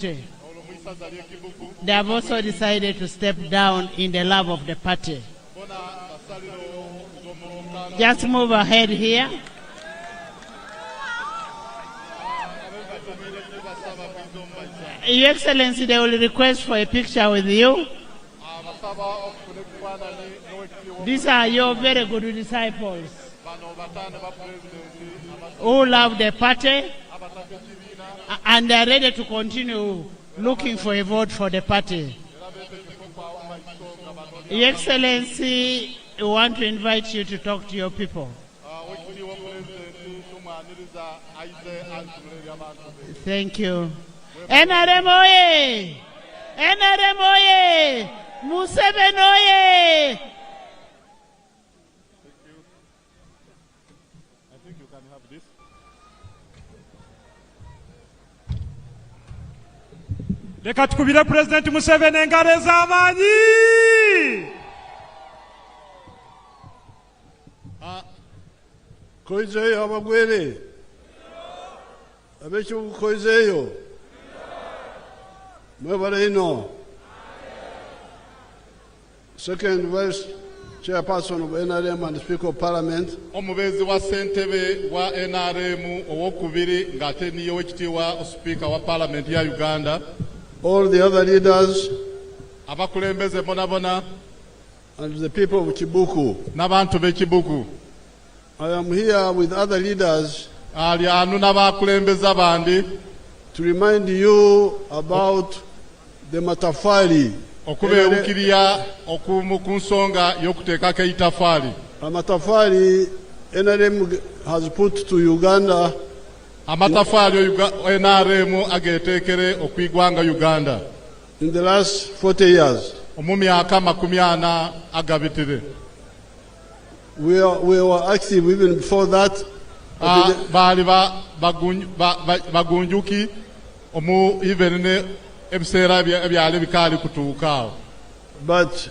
They have also decided to step down in the love of the party. Just move ahead here. Your Excellency, they will request for a picture with you. These are your very good disciples who love the party and they are ready to continue looking for a vote for the party. Your Excellency, we want to invite you to talk to your people. Thank you. NRM oye! NRM oye! Museveni oye! I think you can have this. Leka tukubire President Museveni engalo ez'amaanyi. Koizeyo abagwere. Abecho koizeyo. Mwebale ino. Second Vice Chairperson of NRM and Speaker of Parliament. Omubezi wa Sentebe wa NRM owokubiri ngate niyo wekitiwa Speaker wa Parliament ya Uganda. All the other leaders abakulembeze bonabona and the people of Kibuku. N'abantu be Kibuku. I am here with other leaders ali anu n'abakulembeze abandi to remind you about the matafari. Okubeewukirya okumu ku nsonga y'okuteekako itafari. Amatafari NRM has put to Uganda. Amatafari NRM agetekere okwigwanga Uganda In the last 40 years. Omu myaka 40 agabitire. We were active even before that. Baali bagunjuki omu even ebiseera ebyali bikaali kutuuka. But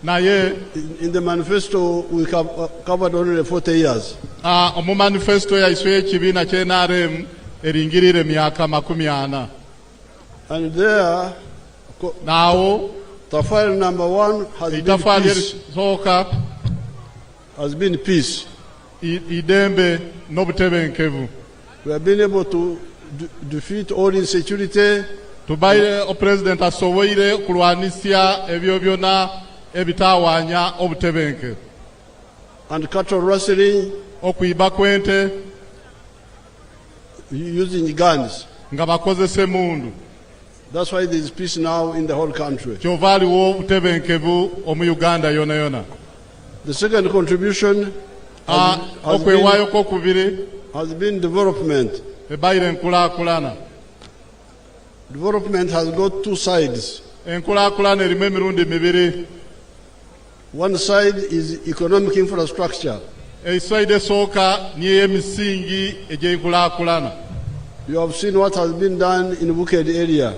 naye in the manifesto we covered only 40 years. Omu manifesto yaiswe ekibiina kye NRM eringirire myaka 40. And there now tafari number 1 has been peace. Idembe n'obutebenkevu. We have been able to defeat all insecurity. Tubaire o president asoboire kulwanisya ebyo byona ebitawanya obutebenke. And cattle rustling. Okuiba kwente. Using guns. Nga bakozese mundu. That's why there is peace now in the whole country. Kyovali wo obutebenkevu omu Uganda yona yona. The second contribution has been development. Development has got two sides. One side is economic infrastructure. You have seen what has been done in the Buked area.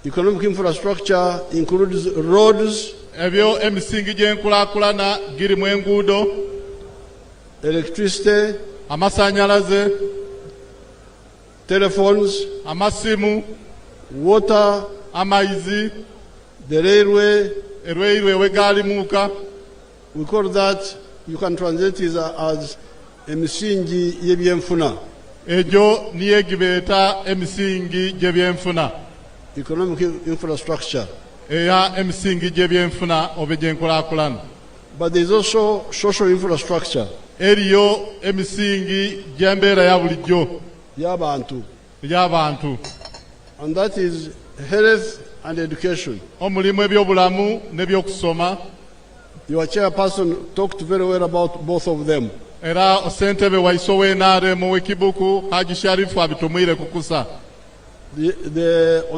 Economic infrastructure includes roads, electricity, telephones, water, the railway. We call that, you can translate it as emisingi y'ebyenfuna. Ejo niye gibeta emisingi y'ebyenfuna. Economic infrastructure. But there is also social infrastructure. Yabantu. And that is health and education. Your chairperson talked very well about both of them. On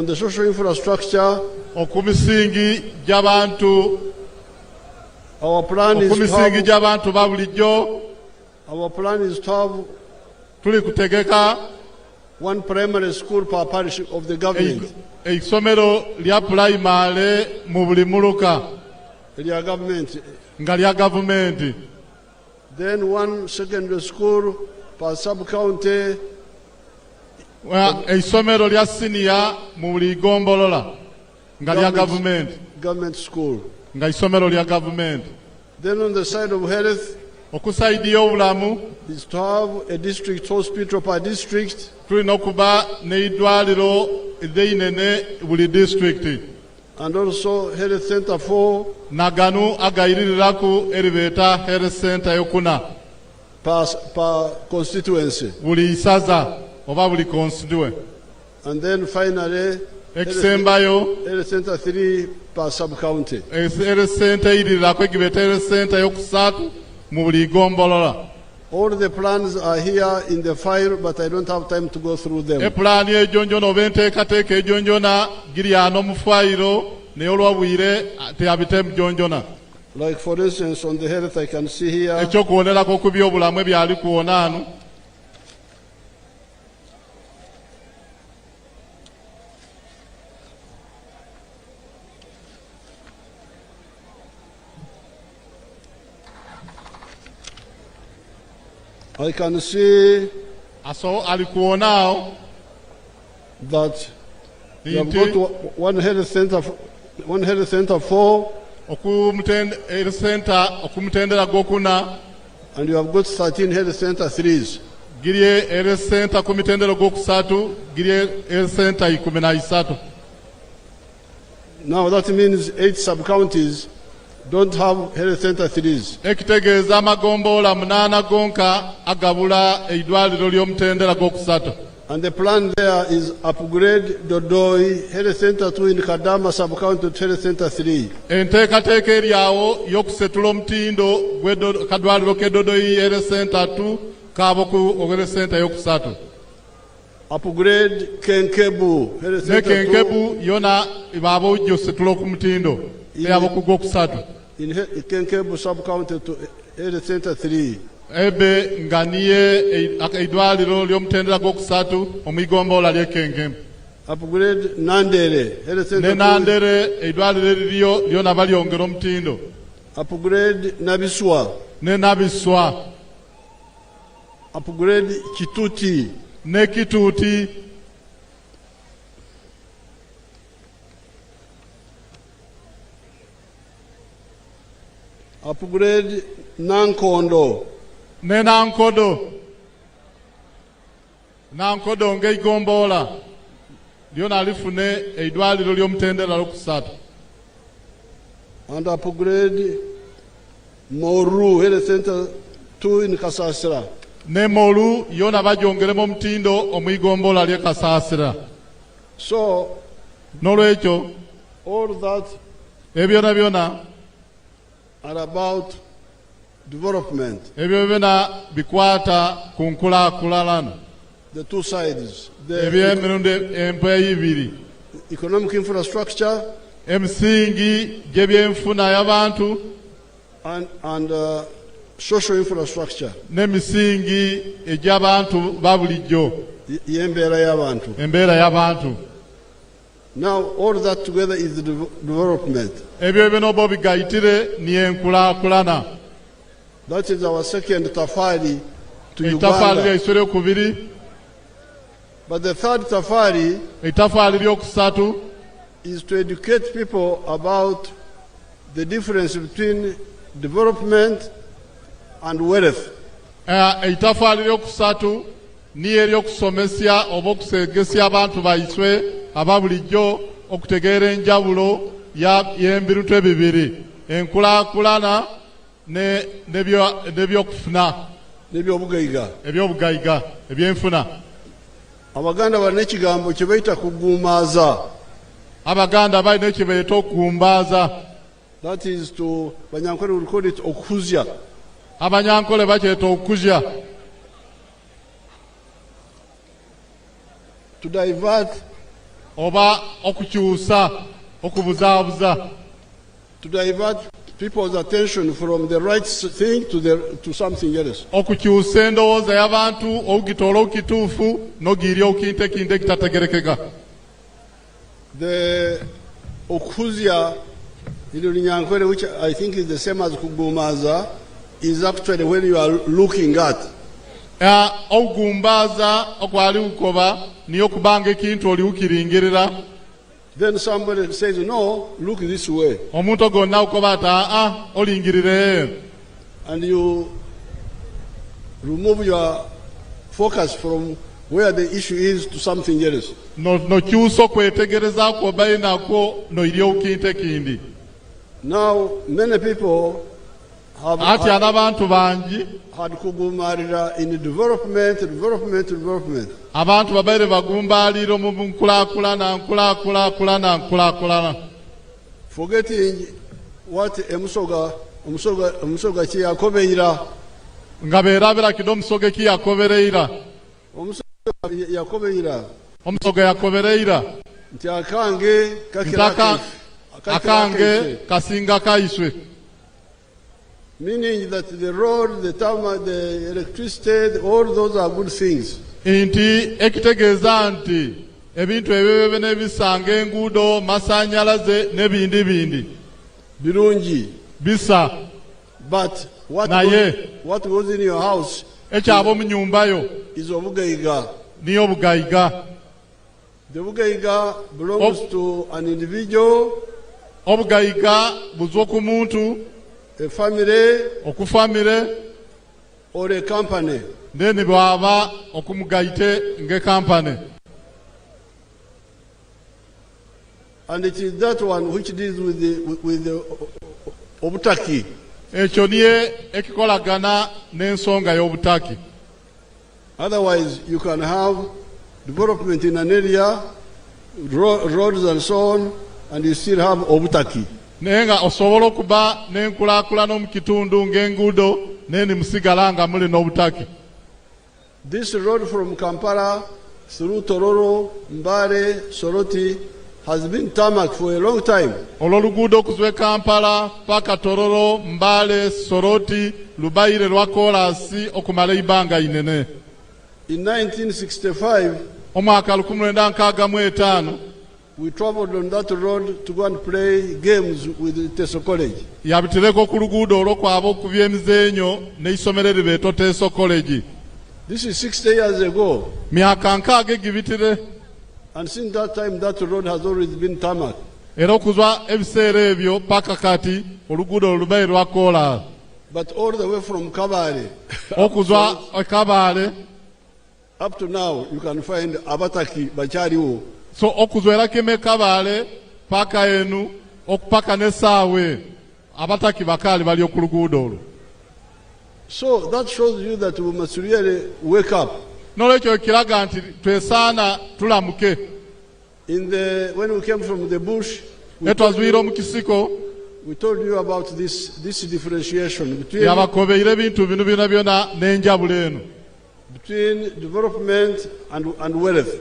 the social infrastructure, our plan is to have one primary school per parish of the government. Then one secondary school per sub-county Isomero lya senior mu buli gombolola nga lya government school. Nga isomero lya government. Then on the side of health, okusaidi y'obulamu is to have a district hospital per district. Tulina okuba n'eidwaliro eddeinene buli district. And also health center 4. Naganu agayiriraku eribeeta health center yokuna. Per constituency. Buli isaza oba buli constituent. And then finally, ekisembayo health center 3 per sub-county. Health center irirako egibeeta health center yokusatu mu buli gombolola. All the plans are here in the file, but I don't have time to go through them. Epulani ejonjona oba enteekateeka ejonjona giri ano mu fayiro naye olwabwire teyabite mujonjona. Like for instance on the health I can see here. Ekyokuwonerako ku byobulamu ebyali kuwona ano. I can see alikuonao that you have got one health center 4, and you have got 13 health center 3s. Now that means 8 sub-counties don't have health center 3s. Ekitegeeza amagombola 8 gonka agabula eidwaliro ly'omutendera gw'okusatu. And the plan there is upgrade Dodoi health center 2 in Kadama sub-county to health center 3. Enteekateeka eryawo y'okusetula omutindo kadwaliro ke Dodoi health center 2 kaabo ku health center y'okusatu. Upgrade Kenkebu health center 2. Ne Kenkebu yona baaba ojja osetula ku mutindo yabo ku gw'okusatu. In Kenkebu sub-county to health center 3. Ebe nganie eidwaliro ly'omutendera gw'okusatu omwigombola ly'Ekenkemu. Upgrade Nandere health center 2. Ne Nandere eidwaliro eririyo lyona balyongera omutindo. Upgrade Nabiswa. Ne Nabiswa. Upgrade Kituti. Ne Kituti. Upgrade Nankondo. Ne Nankodo. Nankodo ng'eigombola lyona lifune eidwaliro ly'omutendera ly'okusatu. And upgrade Moru health center 2 in Kasasira. Ne Moru yona bajongeremu omutindo omwigombola ly'e Kasasira. So n'olwekyo all that ebyona byona are about development. Ebyo byona bikwata ku nkulaakulana. The two sides. Eby'emirundi empeeyi ibiri. Economic infrastructure. Emisingi gy'ebyenfuna y'abantu. And social infrastructure. N'emisingi egy'abantu ba bulijjo. Y'embeera y'abantu. Embeera y'abantu. Now all that together is the development. Ebyo byonna bigayitire ni enkulaakulana. That is our second tafari to Uganda. But the third tafari is to educate people about the difference between development and wealth. Itafari lyokusatu niyo eryokusomesya oba okusegesya abantu baiswe ababulijjo okutegeera enjawulo y'ebintu ebibiri enkulaakulana n'ebyokufuna eby'obugayiga ebyenfuna. Abaganda balina ekigambo kye bayita kugumbaaza. Abaganda balina ekye bayita okugumbaaza. That is to Banyankole will call it okuzya. Abanyankole bakyeta okuzya. To divert oba okukyusa okubuzaabuza. To divert people's attention from the right thing to something else. Okukyusa endowooza y'abantu okugitoola okituufu n'ogirya okinte ekindi ekitategerekeka. The okuzya in Runyankwere, which I think is the same as kugumaza, is actually when you are looking at. Okugumbaza okwali kukoba niyo kubanga ekintu oli ukiringirira. Then somebody says, no, look this way. Omuntu gonna ukoba ata olingirire. And you remove your focus from where the issue is to something else. No kyuso kwetegereza ko bayinako no iri okinte kindi. Now many people have abantu bangi had kugumarira in development. Abantu babaire bagumbaliro mu nkulakulana. Forgetting what omusoga kiyakobeira. Nga berabira kido musoge kiyakobereira. Omusoga yakobereira. Nti akange kasinga kaiswe. Meaning that the road, the tarmac, the electricity, all those are good things. Inti ekitegeeza nti ebintu ebyo nebisanga enguudo masanyalaze nebindi birungi bisa. But what goes in your house ekyabo mu nyumba yo is obugayiga. Niyo bugayiga. The bugayiga belongs to an individual. Obugayiga buzwa ku muntu, a family, okufamile, or a company. Then bwaba okumugayite nge company. And it is that one which deals with the obutaki. Ekyo niye ekikolagana n'ensonga y'obutaki. Otherwise, you can have development in an area, roads and so on, and you still have obutaki. Nenga osobola okuba n'enkulaakulana mu kitundu ng'enguudo neni musigala nga muli n'obutaki. This road from Kampala through Tororo, Mbale, Soroti has been tarmac for a long time. Olw'oluguudo okuzwa Kampala paka Tororo, Mbale, Soroti lubayire lwa koolaasi okumala ibanga inene. In 1965, omwaka 1965 we traveled on that road to go and play games with Teso College. Yabitireko ku luguudo olwo kwaba okubya emizeenyo n'eisomero eribeeto Teso College. This is 60 years ago. Myaka nkaaga egibitire. And since that time, that road has always been tarmac. Era okuzwa ebiseera ebyo paka kati oluguudo olubaire lwa kola. But all the way from Kabale okuzwa Kabale up to now, you can find abataki bachaliwo. So okuzwera keme Kabale paka enu okupaka nesaawe abataki bakali bali okuluguudo olwo. So that shows you that we must really wake up. Nolekyo kiraga nti twesaana tulamuke. When we came from the bush, we told you about this differentiation between development and wealth.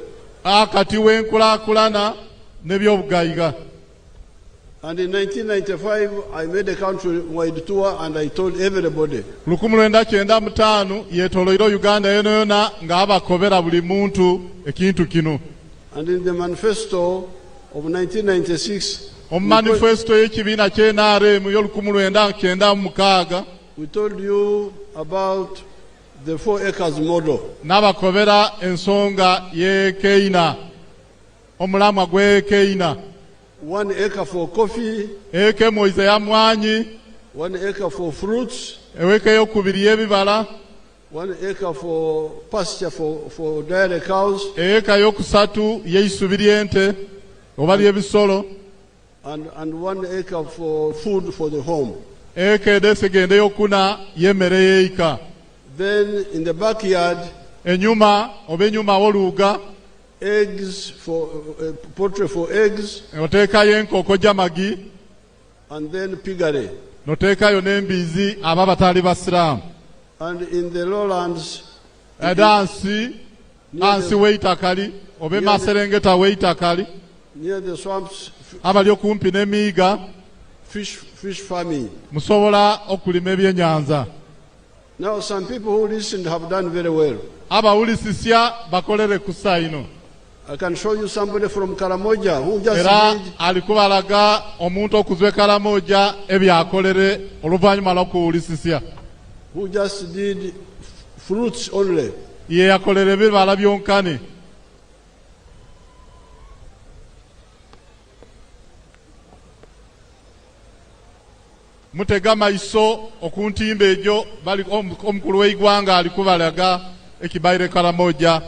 And in 1995, I made a country-wide tour and I told everybody. And in the manifesto of 1996, we told you about the 4 acres model. Omulamwa gwe Keina. 1 acre for coffee, 1 acre for fruits, 1 acre for pasture for dairy cows, and 1 acre for food for the home. Then in the backyard, eggs for poultry for eggs, and then piggery. And in the lowlands, near the swamps, fish farming. Now some people who listened have done very well. I can show you somebody from Karamoja who just did fruits only. mutega maiso okuntimba ejo bali omukulu w'eggwanga ali kubalaga ekibaire Karamoja.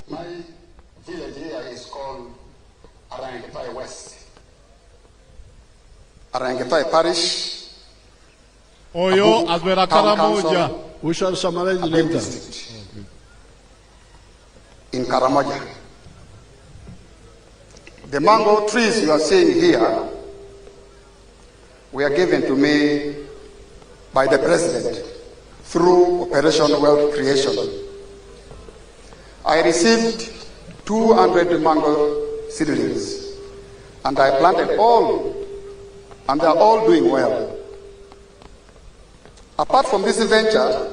My village here is called Arangetai West. Arangetai Parish. Oyo azwera Karamoja. We shall summarize later. In Karamoja. The mango trees you are seeing here were given to me by the President through Operation Wealth Creation. I received 200 mango seedlings and I planted all, and they are all doing well. Apart from this venture,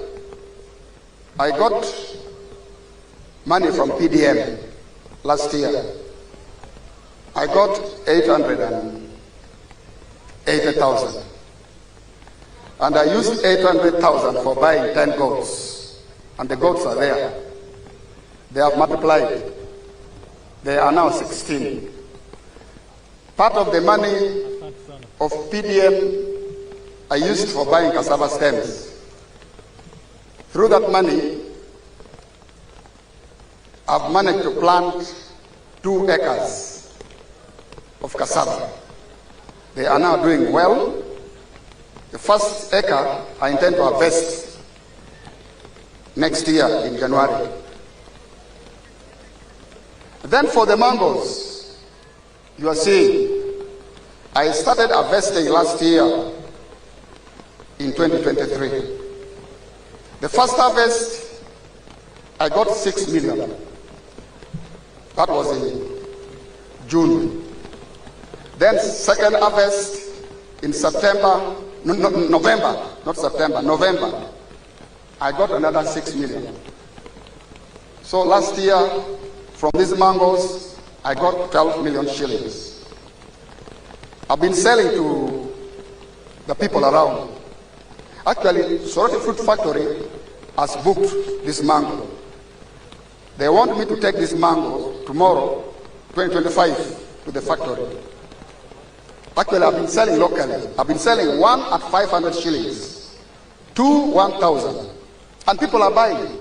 I got money from PDM last year. I got 880,000. And I used 800,000 for buying 10 goats. And the goats are there. They have multiplied. They are now 16. Part of the money of PDM I used for buying cassava stems. Through that money, I've managed to plant 2 acres of cassava. They are now doing well. The first acre I intend to harvest next year in January. Then for the mangoes, you are seeing, I started harvesting last year in 2023. The first harvest, I got 6 million. That was in June. Then second harvest in November, I got another 6 million. So last year, from these mangoes, I got 12 million shillings. I've been selling to the people around. Actually, Soroti Fruit Factory has booked this mango. They want me to take this mango tomorrow, 2025, to the factory. Actually, I've been selling locally. I've been selling 1 at 500 shillings, 2 1,000. And people are buying.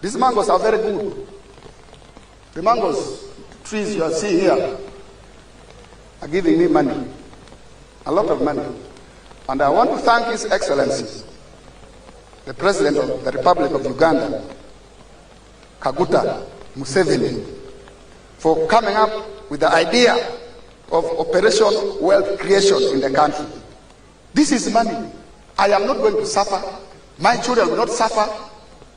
These mangoes are very good. The mangoes trees you are seeing here are giving me money, a lot of money. And I want to thank His Excellency, the President of the Republic of Uganda, Kaguta Museveni, for coming up with the idea of Operation Wealth Creation in the country. This is money. I am not going to suffer. My children will not suffer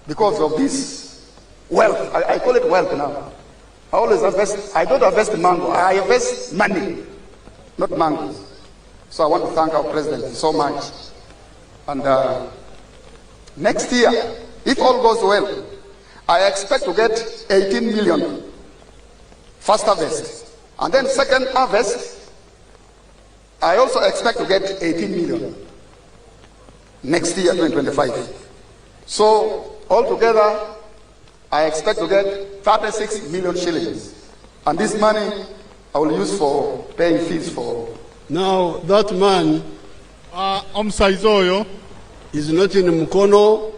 because of this wealth. I call it wealth now. I always invest. I don't invest mango. I invest money, not mangoes. So I want to thank our President so much. And next year, if all goes well, I expect to get 18 million first harvest. And then second harvest, I also expect to get 18 million next year, 2025. So altogether, I expect to get 36 million shillings. And this money I will use for paying fees for. Now, that man is not in Mukono.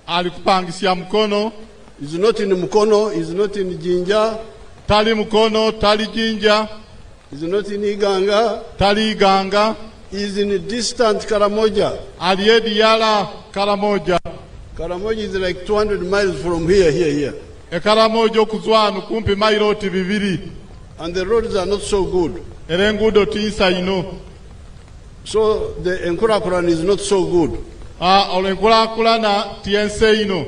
Alikupangisya Mukono. Is not in Mukono, is not in Jinja. Tali Mukono, tali Jinja. Is not in Iganga. Tali Iganga. Is in distant Karamoja. Aliedi Yala Karamoja. Karamoja is like 200 miles from here. Karamoja kuzwanu kumpi mailoti bibiri. And the roads are not so good. Erengudo tinsa ino. So the Enkurakuran is not so good. Olenkurakurana tiense ino.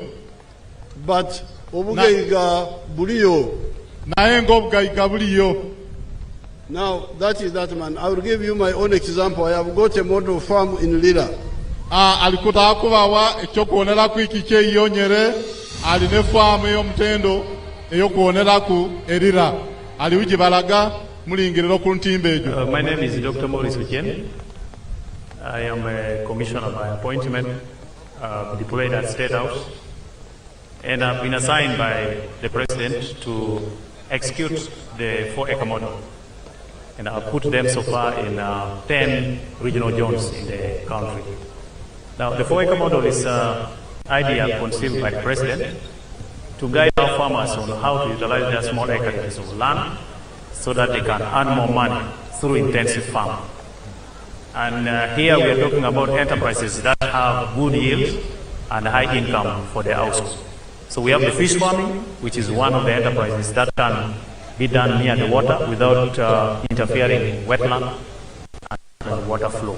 But Obugaiga Burio. Naengo Obugaiga Burio. Now that is that man. I will give you my own example. I have got a model farm in Lira. Alikuta akubawa echokuonera ku ikiche yonyere aline farm yo mtendo eyokuonera ku erira ali ujibalaga mulingiriro ku ntimbejo. My name is Dr. Maurice Ochen. I am a commissioner by appointment, deployed at State House, and I've been assigned by the President to execute the 4-acre model. And I've put them so far in 10 regional zones in the country. Now, the 4-acre model is an idea conceived by the President to guide our farmers on how to utilize their small acreages of land so that they can earn more money through intensive farming. And here we are talking about enterprises that have good yield and high income for their household. So we have the fish farming, which is one of the enterprises that can be done near the water without interfering in wetland and water flow.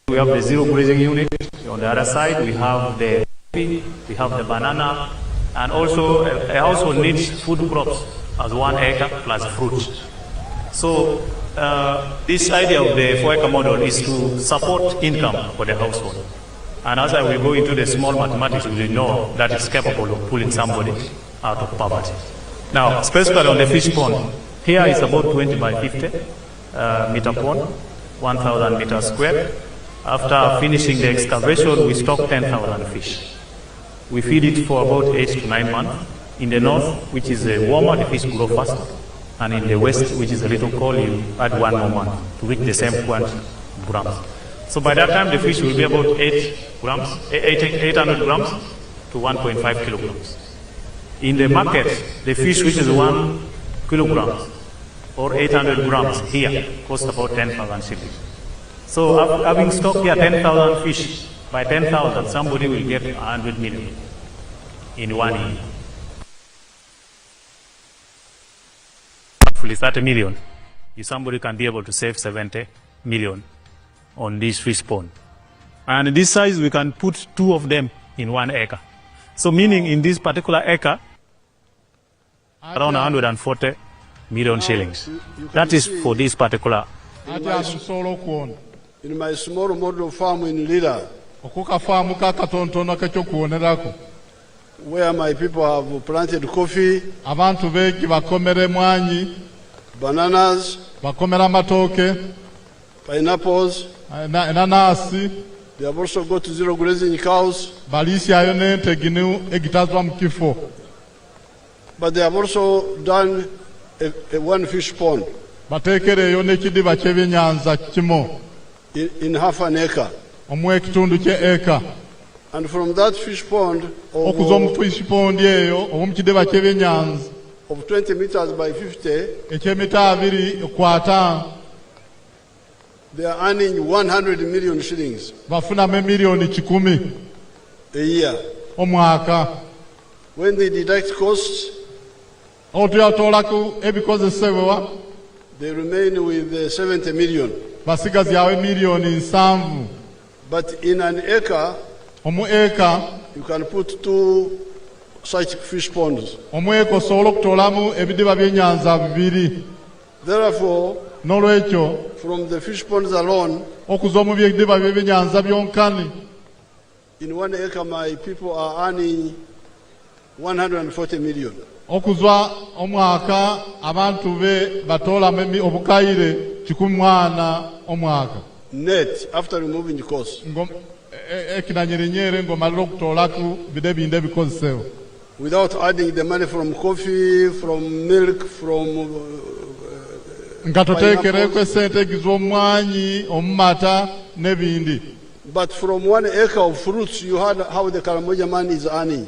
We have the zero grazing unit. On the other side, we have the coffee, we have the banana, and also a household needs food crops as 1 acre plus fruit. So this idea of the 4-acre model is to support income for the household. And as I will go into the small mathematics, we will know that it's capable of pulling somebody out of poverty. Now, specifically on the fish pond, here is about 20 by 50 meter pond, 1,000 meters square. After finishing the excavation, we stock 10,000 fish. We feed it for about 8 to 9 months. In the north, which is warmer, the fish grow faster. And in the west, which is a little cold, you add 1 more month to reach the same quantity of grams. So by that time, the fish will be about 800 grams to 1.5 kilograms. In the market, the fish which is 1 kilogram or 800 grams here costs about 10,000 shillings. So having stocked here 10,000 fish, by 10,000 somebody will get 100 million in 1 year. Roughly 30 million. If somebody can be able to save 70 million on this fish pond. And this size, we can put 2 of them in 1 acre. So meaning in this particular acre, around 140 million shillings. That is for this particular. In my small model farm in Lira, where my people have planted coffee, bananas, pineapples, they have also got zero grazing cows, but they have also done a 1 fish pond in half an acre. And from that fish pond of 20 meters by 50, they are earning 100 million shillings a year. When they deduct costs, they remain with 70 million. But in an acre, you can put 2 such fish ponds. Therefore, from the fish ponds alone, in 1 acre, my people are earning 140 million. Net, after removing the cost. Without adding the money from coffee, from milk, from but from 1 acre of fruits, you heard how the Karamoja man is earning.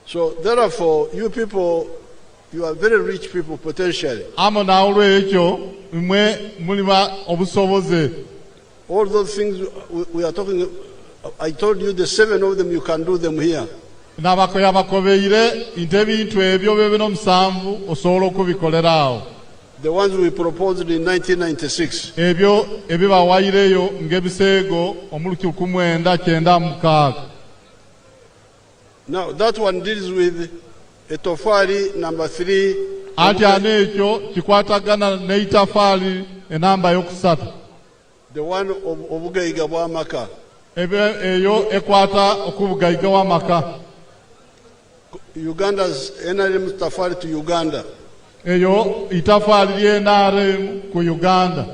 So therefore, you people, you are very rich people potentially. All those things we are talking, I told you the 7 of them, you can do them here. The ones we proposed in 1996. Now that one deals with a tofari number 3. The one of Obugaiga Maka. Uganda's NRM tafari to Uganda. eyo itafaali ly'NRM ku Uganda.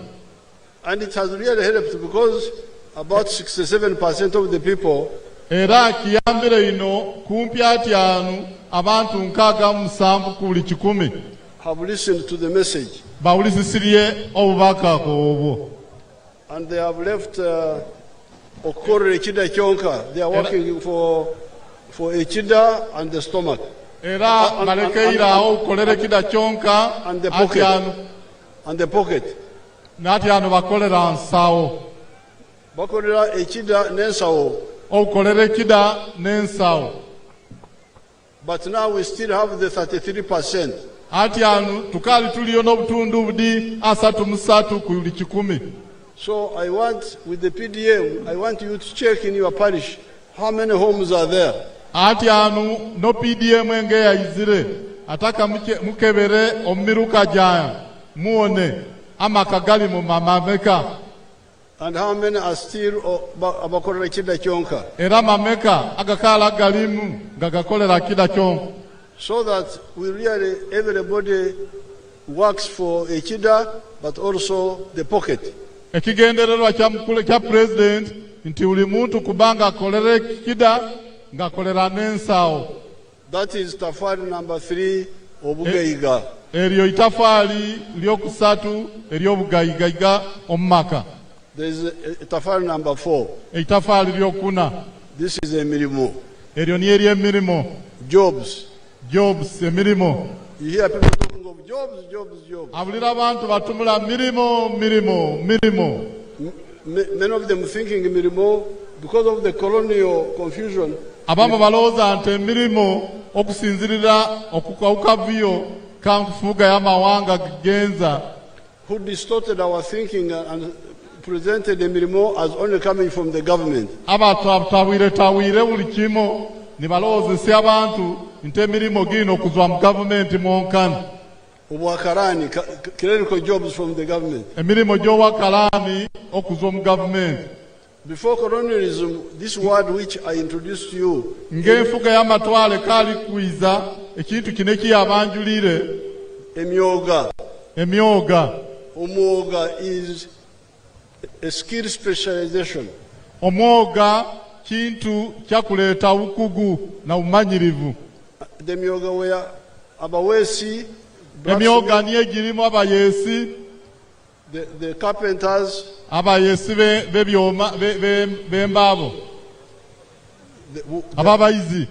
And it has really helped because about 67% of the people era kiyambire ino kumpi atyanu abantu 67 ku buli 100 have listened to the message. Bawulisisirye obubaka obwo. And they have left Okoro Echida Kyonka. They are working for Echida and the stomach. Era balekeirawo okolera Echida Kyonka and the pocket. And the pocket. Natyanu bakolera nsawo. Bakolera Echida n'ensawo. Okolera Echida n'ensawo. But now we still have the 33%. Atyanu tukali tuliyo n'obutundu budi 33 ku buli 100. So I want, with the PDM, I want you to check in your parish how many homes are there. Atyanu no PDM engeyayizire ataka mukebere omumiruka jaya muone amaka gali mu mameka. And how many are still abakolera Echida Kyonka. Era mameka agakala galimu gagakolera Echida Kyonka. So that we really, everybody works for Echida, but also the pocket. Ekigendererwa kya president nti buli muntu kubanga akolera Echida ngakolera n'ensawo. That is tafari number 3 obugayiga. Eryo itafaali lyokusatu eryobugayiga omumaka. There is a tafari number 4. Itafaali lyokuna. This is a mirimo. Eryo ni ery'emirimu. Jobs. Emirimu. You hear people talking of jobs. Abulira abantu batumula mirimo. Many of them thinking mirimo because of the colonial confusion. Abamu balowooza nti emirimu okusinzirira okukawukaviyo kanfuga y'amawanga genza. Who distorted our thinking and presented the mirimo as only coming from the government. Abatawire buli kimu ni balowoozesa abantu nti emirimu gino okuzwa mu gavumenti mwonkani. Obwakarani, clerical jobs from the government. Emirimu gy'obwakarani okuzwa mu gavumenti. Before colonialism, this word which I introduced to you, ng'enfuga y'amatwale kaali kwiza ekintu kino ekiyabanjulire emyoga. Omwoga is a skill specialization. Omwoga kintu kyakuleeta bukugu na bumanyirivu. The myoga where abawesi, emyoga niyo egirimu abayeesi, the carpenters, abayeesi b'ebyoma b'embaabo, ababayizi,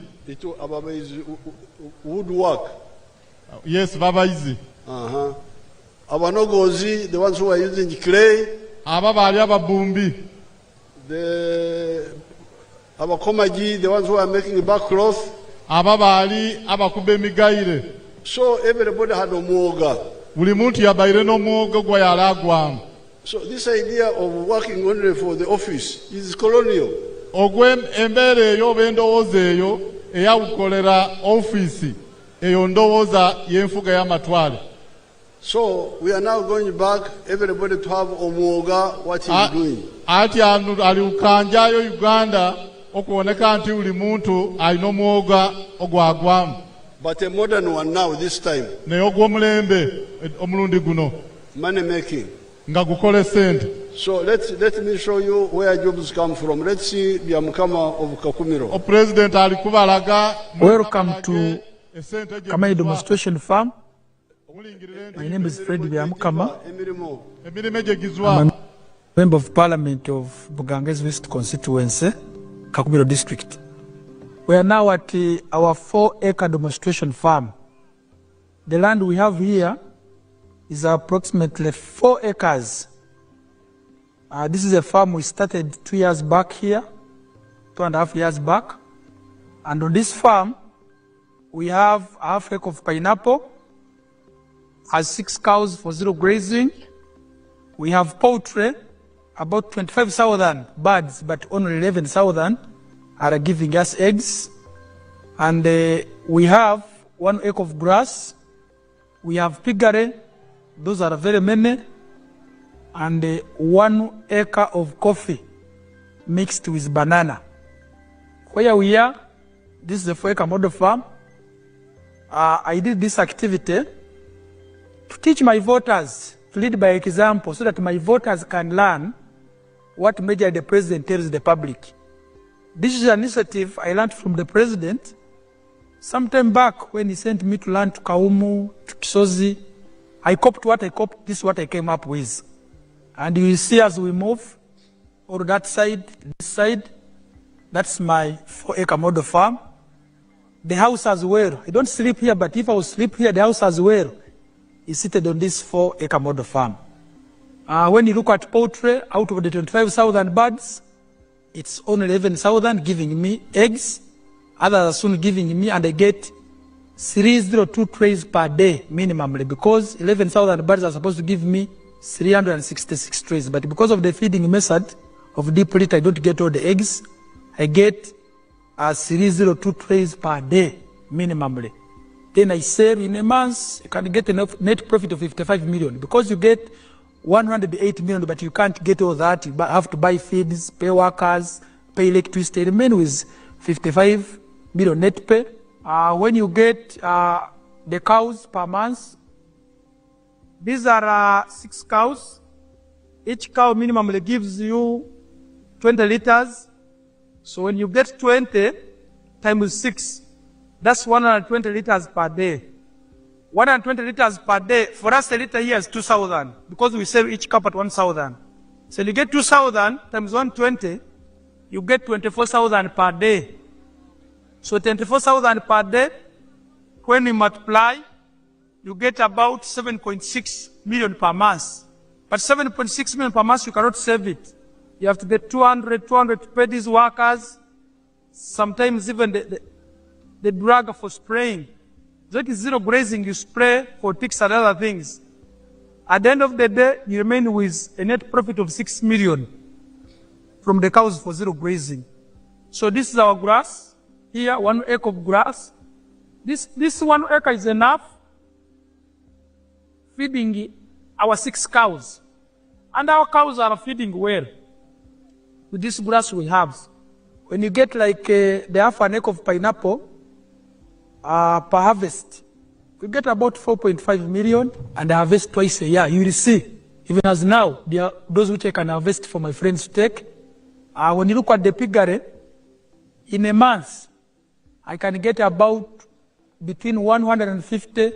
woodwork. Yes, babayizi. Abanogozi, the ones who are using clay. Ababaali ababumbi. The abakomaji, the ones who are making backcloth. Ababaali abakuba emigaire. So everybody had omwoga. Buli muntu yabaire n'omwoga gwa yalagwamu. So this idea of working only for the office is colonial. Ogwe embeera eyo oba endowooza eyo eyawukolera ofiisi eyo ndowooza y'enfuga y'amatwale. So we are now going back, everybody to have omwoga what he is doing. Ati anu aliukanjayo Uganda okuoneka nti buli muntu alina omwoga ogwagwamu. But a modern one now this time. Naye ogw'omulembe omulundi guno. Money making. Nga gukole sente. So let me show you where jobs come from. Let's see Byamukama of Kakumiro. O President alikubalaga. Welcome to Kamai Demonstration Farm. My name is Fred Byamukama. I'm a Member of Parliament of Buganges West Constituency, Kakumiro District. We are now at our 4-acre demonstration farm. The land we have here is approximately 4 acres. This is a farm we started 2 years back here, 2.5 years back. And on this farm, we have half acre of pineapple, has 6 cows for 0 grazing. We have poultry, about 25,000 birds, but only 11,000 are giving us eggs. And we have 1 acre of grass. We have piggery, those are very many. And 1 acre of coffee mixed with banana. Where we are, this is the 4-acre model farm. I did this activity to teach my voters to lead by example so that my voters can learn what measure the president tells the public. This is an initiative I learned from the president sometime back when he sent me to learn to Kaumu, to Kisozi. I copied what I copied, this is what I came up with. And you will see as we move, or that side, this side, that's my 4-acre model farm. The house as well. I don't sleep here, but if I was sleep here, the house as well is seated on this 4-acre model farm. When you look at poultry, out of the 25,000 birds, it's only 11,000 giving me eggs. Others are soon giving me, and I get 302 trays per day minimally, because 11,000 birds are supposed to give me 366 trays. But because of the feeding method of deep litter, I don't get all the eggs. I get 302 trays per day minimally. Then I sell in a month, you can get a net profit of 55 million, because you get 108 million, but you can't get all that. You have to buy feeds, pay workers, pay electricity, remain with 55 million net pay. When you get the cows per month, these are 6 cows. Each cow minimally gives you 20 liters. So when you get 20 times 6, that's 120 liters per day. 120 liters per day. For us, a liter here is 2,000, because we sell each cup at 1,000. So you get 2,000 times 120, you get 24,000 per day. So 24,000 per day, when you multiply, you get about 7.6 million per month. But 7.6 million per month, you cannot save it. You have to get 200 to pay these workers, sometimes even the drug for spraying. That is zero grazing, you spray for ticks and other things. At the end of the day, you remain with a net profit of 6 million from the cows for zero grazing. So this is our grass. Here, 1 acre of grass. This 1 acre is enough feeding our 6 cows. And our cows are feeding well with this grass we have. When you get like the half an acre of pineapple per harvest, we get about 4.5 million, and I harvest twice a year. You will see, even as now, there are those which I can harvest for my friends to take. When you look at the piggery, in a month, I can get about between 150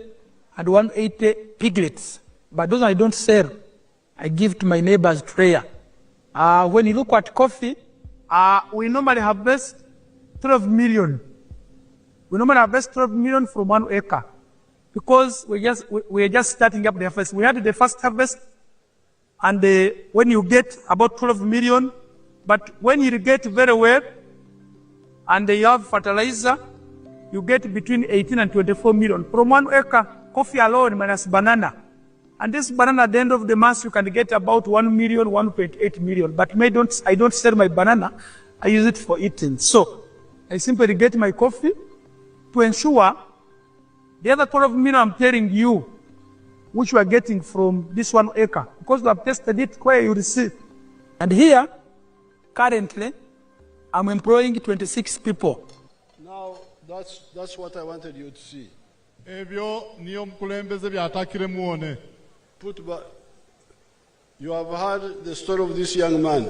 and 180 piglets. But those I don't sell. I give to my neighbors prayer. When you look at coffee, we normally harvest 12 million. We normally harvest 12 million from 1 acre, because we're just starting up the harvest. We had the first harvest, and when you get about 12 million, but when you irrigate very well, and you have fertilizer, you get between 18 and 24 million. From 1 acre, coffee alone minus banana. And this banana, at the end of the month, you can get about 1 million, 1.8 million. But I don't sell my banana. I use it for eating. So I simply get my coffee to ensure the other 12 million I'm telling you, which we are getting from this 1 acre, because we have tested it where you receive. And here, currently, I'm employing 26 people. Now, that's what I wanted you to see. You have heard the story of this young man.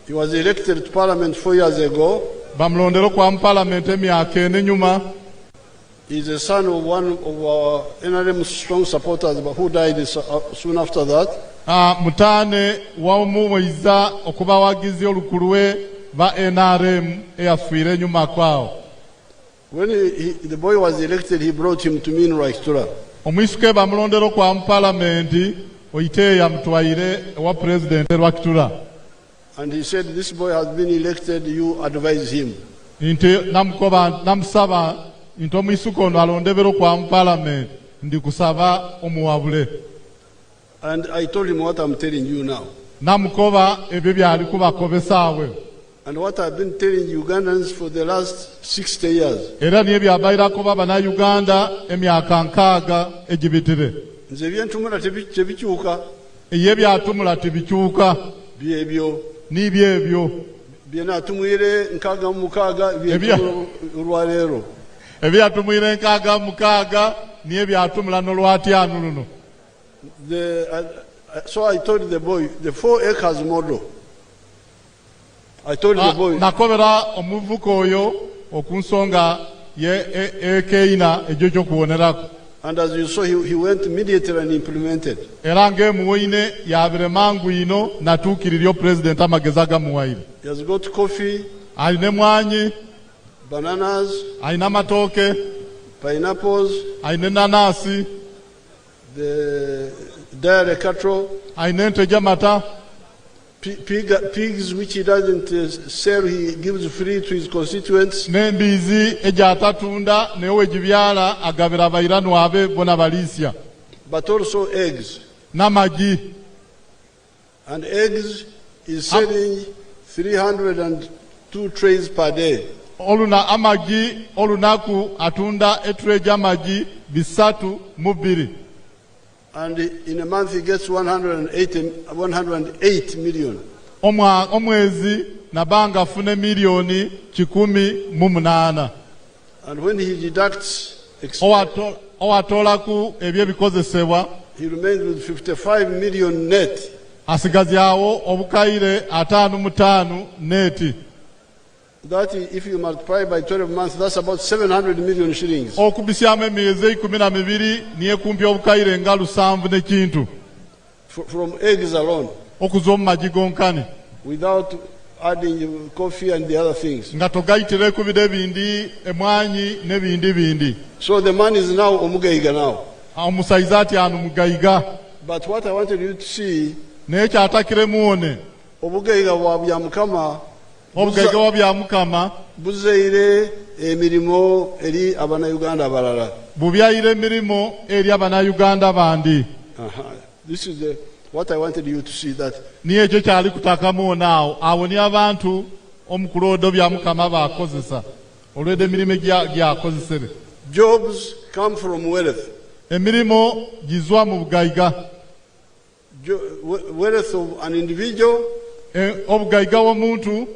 He was elected to Parliament 4 years ago. He's the son of one of our NRM strong supporters, but who died soon after that. When the boy was elected, he brought him to me in Raitura. And he said, this boy has been elected, you advise him. And I told him what I'm telling you now. And what I've been telling Ugandans for the last 60 years. ebyatumwire nkaaga mukaaga niye byatumula n'olwatyanu luno. So I told the boy, the 4 acres model. I told the boy. Nakobera omuvuka oyo okunsonga ye ekeina ejo kyokuwonerako. And as you saw, he went immediately and implemented. Era ng'emuwaine yabire mangu ino natuukiriryo president amagezi agamuwaire. He has got coffee, alina emwanyi, bananas, alina amatooke, pineapples, alina enanasi, the dairy cattle, alina ente gy'amata, pigs which he doesn't sell, he gives free to his constituents. N'embizi egyatatunda naye wegibyala agabira abairanu abe bona baliisya. But also eggs. N'amagi. And eggs is selling 302 trays per day. Oluna amagi olunaku atunda etray gy'amagi 302. And in a month he gets 108 million. Omwezi nabanga afune milioni 18. And when he deducts owatolaku ebyebikozesebwa, he remains with 55 million net. Asigazyawo obukaire 55 net. That if you multiply by 12 months, that's about 700 million shillings. Okubisyamu emyezi 12 niye kumpi obukaire nga 7 n'ekintu. From eggs alone. Okuza omu magi gonkani. Without adding coffee and the other things. Nga togayitireku bide bindi, emwanyi n'ebindi bindi. So the man is now omugaiga now. Omusaiza ati anu mugaiga. But what I wanted you to see, naye kyatakire muone, obugaiga bwa bya Mukama, obugaiga bwa bya Mukama buzaire emirimo eri abana-Uganda abalala. Bubyaire emirimo eri abana-Uganda bandi. This is what I wanted you to see, that niye ekyo kyali kutaka muone awo ni abantu omukulodo bya Mukama bakozesa olwedde emirimu gyakozesere. Jobs come from wealth. Emirimo gizwa mu bugaiga. Wealth of an individual, obugaiga w'omuntu,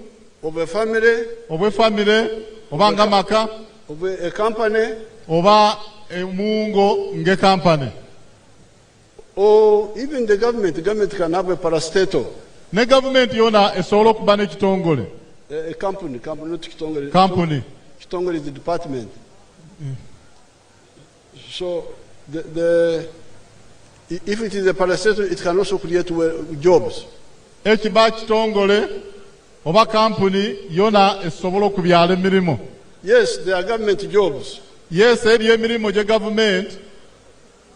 of a family, obw'efamile, oba nga maka, of a company, oba emungo nge company, or even the government. The government can have a parastatal. Ne government yona esobola okuba n'ekitongole. A company, not kitongole. Company. Kitongole is the department. So if it is a parastatal, it can also create jobs. Ekiba kitongole oba company yona esobola okubyala emirimo. Yes, there are government jobs. Yes, eri emirimo gye government,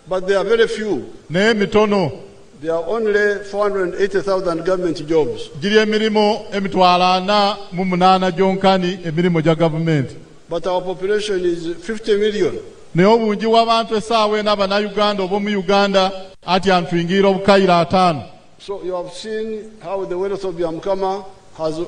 but they are very few. Naye mitono. There are only 480,000 government jobs. Giri emirimo 488 gyonkani emirimo gya government. But our population is 50 million. Naye obungi bw'abantu essaawa eno abana-Uganda oba mu Uganda ati antuyingira obukaire 5. So you have seen how the wealth of Byamukama has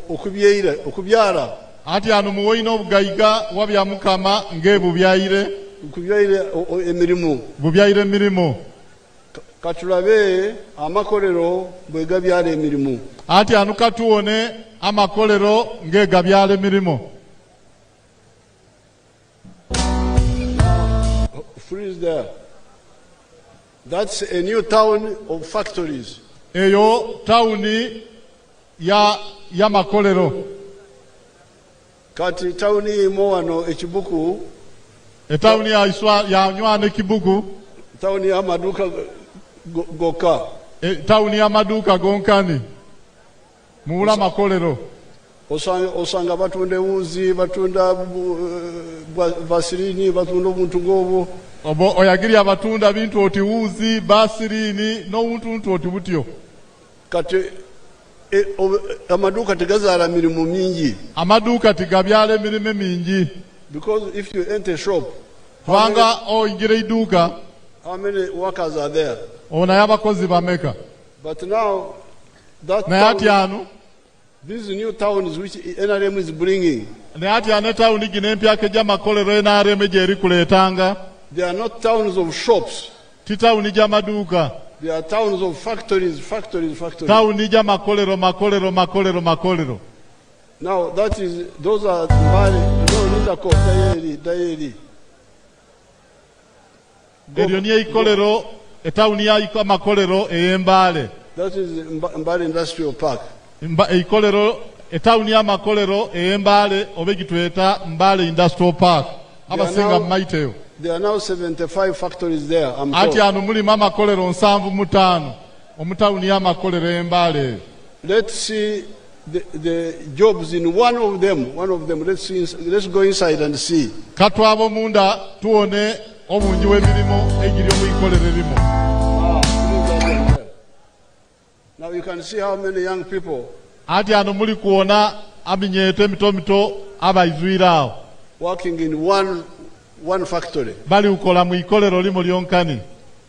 okubyala. Ati ano muwoyina obugaiga wa Byamukama ng'ebubyaire. Kubyaire emirimu. Bubyaire emirimo. Katulabe amakolero bwe gabyala emirimu. Ati ano katuwone amakolero ng'egabyala emirimo. Freeze there. That's a new town of factories. Eyo tauni ya makolero. Kati tauni imo wano ekibuku. Tauni ya nywane Kibuku. Tauni ya maduka goka. Tauni ya maduka gonkani. Muula makolero. Osanga batunda ewuzi, batunda basirini, batunda obuntu ngobo. Obo oyagiri abatunda bintu oti wuzi, basirini, n'obuntu oti butyo. Kati amaduka tegazaala mirimu mingi. Amaduka tegabyala emirimu mingi. Because if you enter a shop, kubanga oyingira iduka, how many workers are there? Onaye abakozi bameka. But now that town, these new towns which NRM is bringing, they are not towns of shops. They are towns of factories. Town makolero. Now those are Dairi. Eryo niyo ikolero etawuni ya amakolero ey'Embale. That is Mbale Industrial Park. Ikolero etawuni ya amakolero ey'Embale obegitweta Mbale Industrial Park. Abasinga maiteyo. There are now 75 factories there. Ati anu mulimu amakolero 75 omutawuni ya amakolero ey'Embale. Let's see the jobs in one of them. Let's go inside and see. Katwabo munda tuone obungi w'emirimu egiri mu ikolero erimu. Now you can see how many young people. Ati anu muli kuona aminyeete mito abaizwiraawo. Working in one factory. Bali ukola mu ikolero limu lyonkani.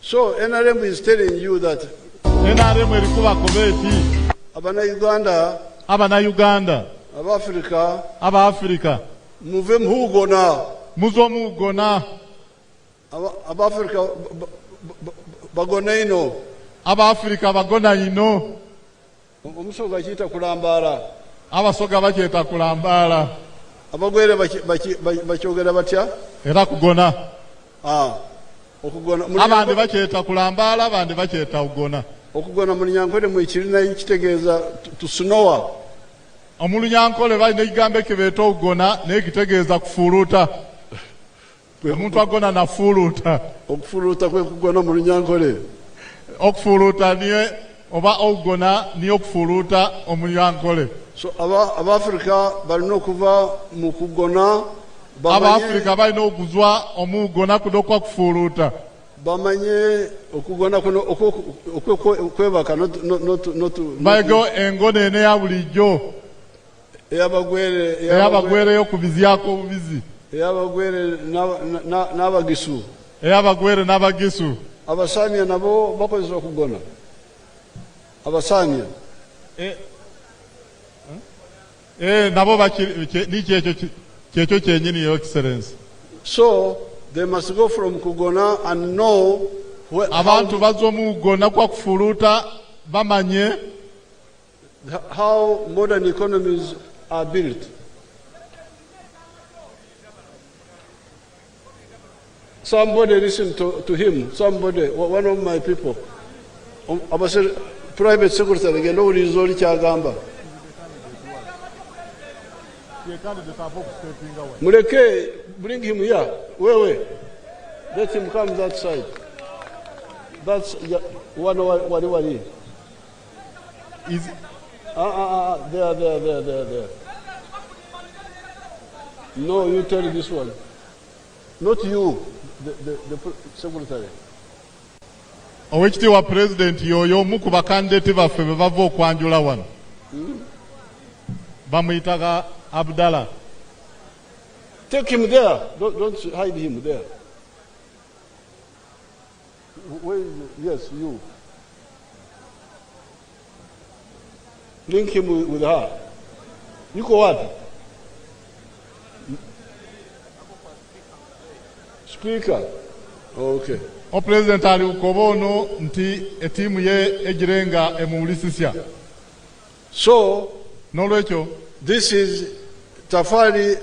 So NRM is telling you that NRM erikuba kobeti Abana Uganda Aba-Africa muve muhugona muzo mugona Aba-Africa bagona ino Aba-Africa bagona ino omusoga kita kulambala abasoga bakyeta kulambala abagwere bakyogera batya era kugona okugona abandi bakyeta kulambala abandi bakyeta ugona okugona mu Nyankole mu kirina kitegeeza tusunowa omulunyankole balina ekigambo ekibeeta okugona naye kitegeeza kufuuluuta omuntu agona nafuuluuta okufuuluuta kwe kugona mu Lunyankole okufuuluuta niye oba okugona niye okufuuluuta omulunyankole. So Aba-Africa balina okuva mu kugona Aba-Africa balina okuzwa omugona kudokwa kufuuluuta bamanye okugona kuno okwebaka bayego engona ene ya bulijjo eyabagwere yokubizyako obubizi eyabagwere n'abagisu eyabagwere n'abagisu Abasanya nabo bakozesa okugona Abasanya nabo nikyekyo kyenyini yo excellence. So they must go from kugona and know abantu bazwa mugona kwa kufuuluuta bamanye how modern economies are built. Somebody listen to him. Somebody, one of my people, private secretary, Muleke, bring him here. Wait. Let him come that side. That's one. Is there. No, you tell this one. Not you, the secretary. Owekitiibwa president yoyo omu ku bakandidate baffe be bava okwanjula wano. Bamuyitaga Abdallah. Take him there. Don't hide him there. Where is it? Yes, you. Link him with her. You go what? Speaker. Okay. O president ali ukobono nti etimu ye ejirenga emuulisisya. So, nolwekyo this is tafari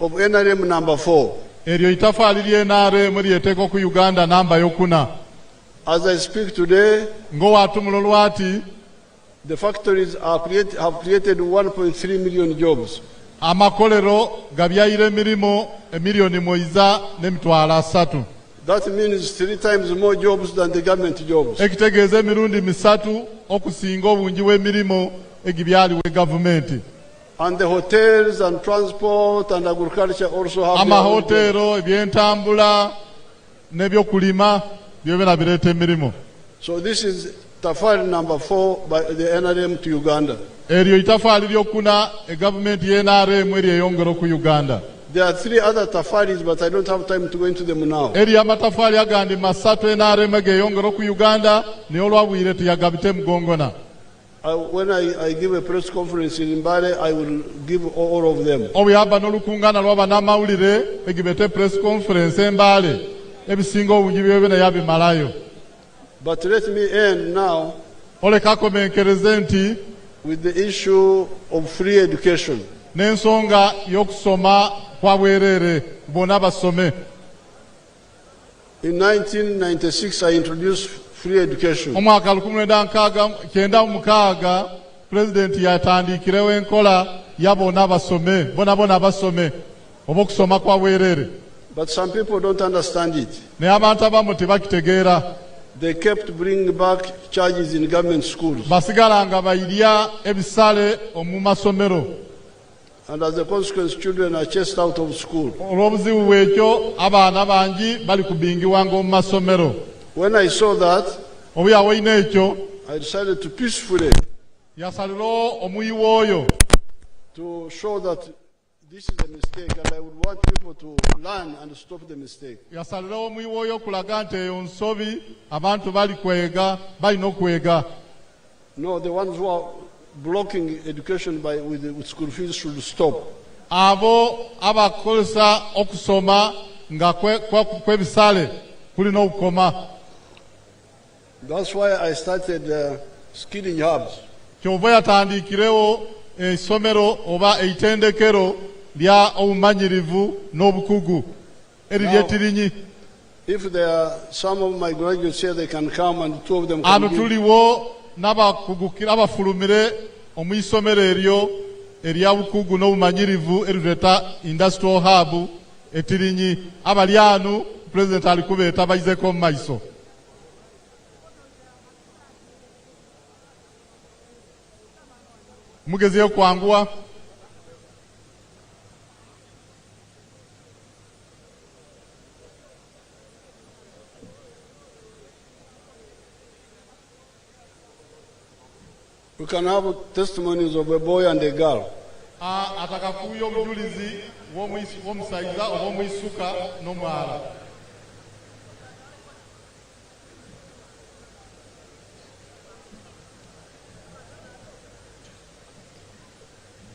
of NRM number 4. Eryo itafali lye NRM lyeteeka ku Uganda namba yokuna. As I speak today, ng'owatumulo lwati the factories have created 1.3 million jobs. Amakolero gabyayire emirimu emiliyoni moiza n'emitwalo 3. That means 3 times more jobs than the government jobs. Ekitegeeza emirundi 3 okusinga obungi bw'emirimu egibyaliwo gavumenti. And the hotels and transport and agriculture also have amahotero ebyentambula n'ebyokulima byebera bireeta emirimu. So this is tafari number 4 by the NRM to Uganda. Eryo itafaali lyokuna egavumenti y'NRM eryeyongera ku Uganda. There are 3 other tafaris, but I don't have time to go into them now. Eri amatafaali agandi 3 NRM egeyongera ku Uganda naye olwabwire tuyagabite mugongona. When I give a press conference in Mbale, I will give all of them. Obuyaba n'olukungana lwaba n'amawulire egibete press conference Mbale ebisinga obungi byebe naye abimalayo. But let me end now oleka komenkereze nti with the issue of free education. n'ensonga y'okusoma kwa bwerere bonna basome. In 1996, I introduced free education. Omwaka 1996 President yatandikirewo enkola ya bonna basome, bonna basome obokusoma kwa bwerere. But some people don't understand it. Naye abantu abamu tebakitegeera. They kept bringing back charges in government schools. Basigalanga bayirya ebisale omu masomero. And as a consequence, children are chased out of school. Olw'obuzibu bwekyo abaana bangi bali kubingiwanga omu masomero. When I saw that, obuyawolina ekyo I decided to peacefully yasalirawo omuyiwa oyo to show that this is a mistake, and I would want people to learn and stop the mistake. Yasalirawo omuyiwa oyo okulaga nti eyo nsobi abantu balina okwega. No, the ones who are blocking education with school fees should stop. Abo abakozesa okusoma nga kwebisale kulina okukoma. That's why I started skilling hubs. Kyova yatandikirewo essomero oba eitendekero lya obumanyirivu n'obukugu ery'etirinyi. If there are some of my graduates here, they can come and two of them can ano tuliwo n'abakugukira abafulumire omu isomero eryo erya bukugu n'obumanyirivu erireta industrial hub etirinyi. Abali anu President alikubeeta bayizeko mu maiso. Mugezeyo kwanguwa. We can have testimonies of a boy and a girl. Atakakuyo obujulizi w'omusaiza oba omwisuka n'omwala.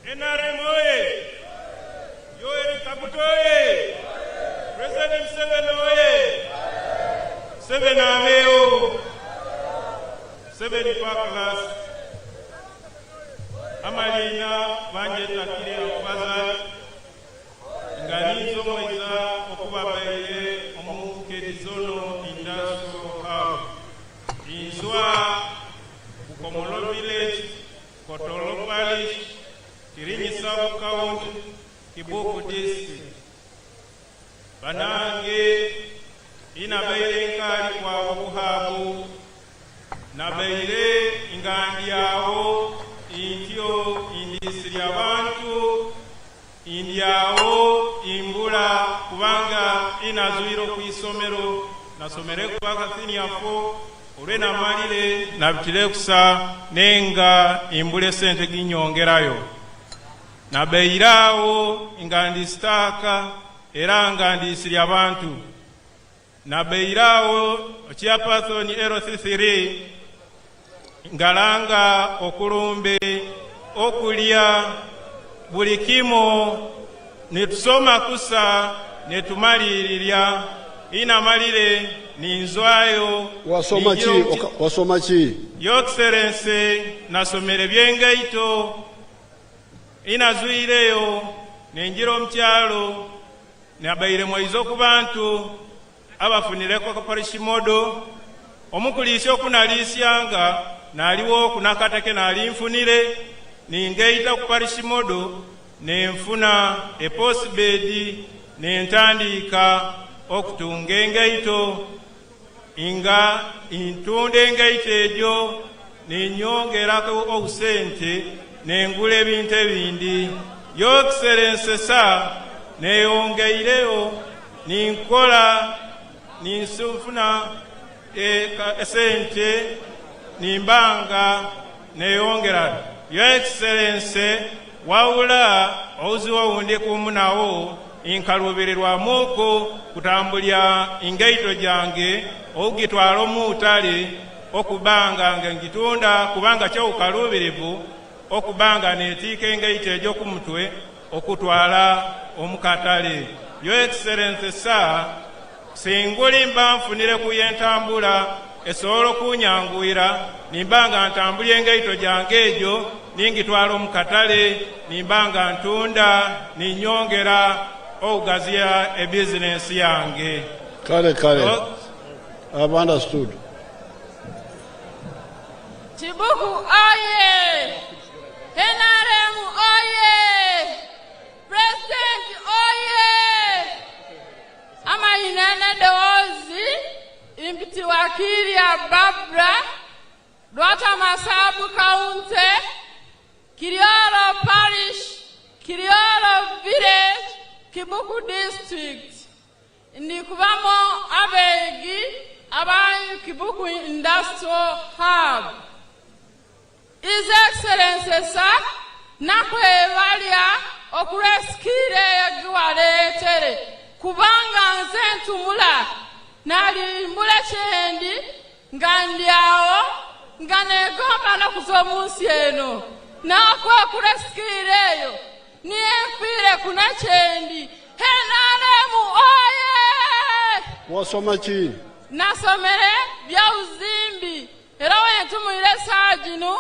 NRM oye! Yoweri Kaguta oye! President Museveni oye! Museveni ameo! Museveni Parklas! Amalina banjetakire okubazali nga nizo moiza okubabaire omukerizono industrial hub. Inswa Bukomolo village, Kotolo parish, Kirinyi sub county, Kibuku district. Banange inabaire nkali kwa obuhabu nabaire ingandi yawo intyo indisiri abantu indiawo imbula kubanga inazuiro ku isomero nasomere kubaka siniafo olwena malire nabitire kusa nenga imbule sente ginyongerayo nabeirawo ingandi staka era ngandisiri abantu nabeirawo chairperson LC3 ngalanga okulumbe okulya buli kimo netusoma kusa netumalirira ina malire ninzwayo wasoma chi Your Excellency nasomere byengaito inazuireyo nenjira omukyalo nabaire mwizo ku bantu abafunireko ko parishimodo omukulisi okunalisyanga naliwo kunakateke nalinfunire ningeita ku parishimodo nenfuna postbed nentandika okutunga engaito inga intunde engaito ejo nenyongerako obusente nengula ebintu ebindi. Your Excellency sa neyongeireyo ninkola ninsufuna esente nimbanga neyongera. Your Excellency wawula oziwa wundi kumunawo inkalubirirwa muko kutambulya ingaito jange ogitwala omutale okubanga ngitunda kubanga kyo ukalubirivu okubanga netika engaito ejo kumutwe okutwala omukatale. Your Excellency sa singuli mba nfunire kuyentambula esobola okunyanguira nimba nga ntambulya engaito gyange egyo ningitwala mu katale nimba nga ntunda ninyongera okugaziya ebizinensi yange. Kale. I've understood. Kibuku oye! NRM oye! President oye! Amayinene Dozi, impiti wakili ya Babra, Dwata Masabu Kaunte, Kiriolo Parish, Kiriolo Village, Kibuku District. Ndikubamo abegi abayi Kibuku Industrial Hub. His Excellency sir, nakwebalya okureskire yagiwaleetere kubanga nze ntumula nalimbula kyendi nga ndyawo nga negomba nokuza omunsi eno nakwekureskire eyo niye nfiire kuna kyendi. NRM oye! Wasoma ki? Nasomere bya uzimbi era wentumulire saa gino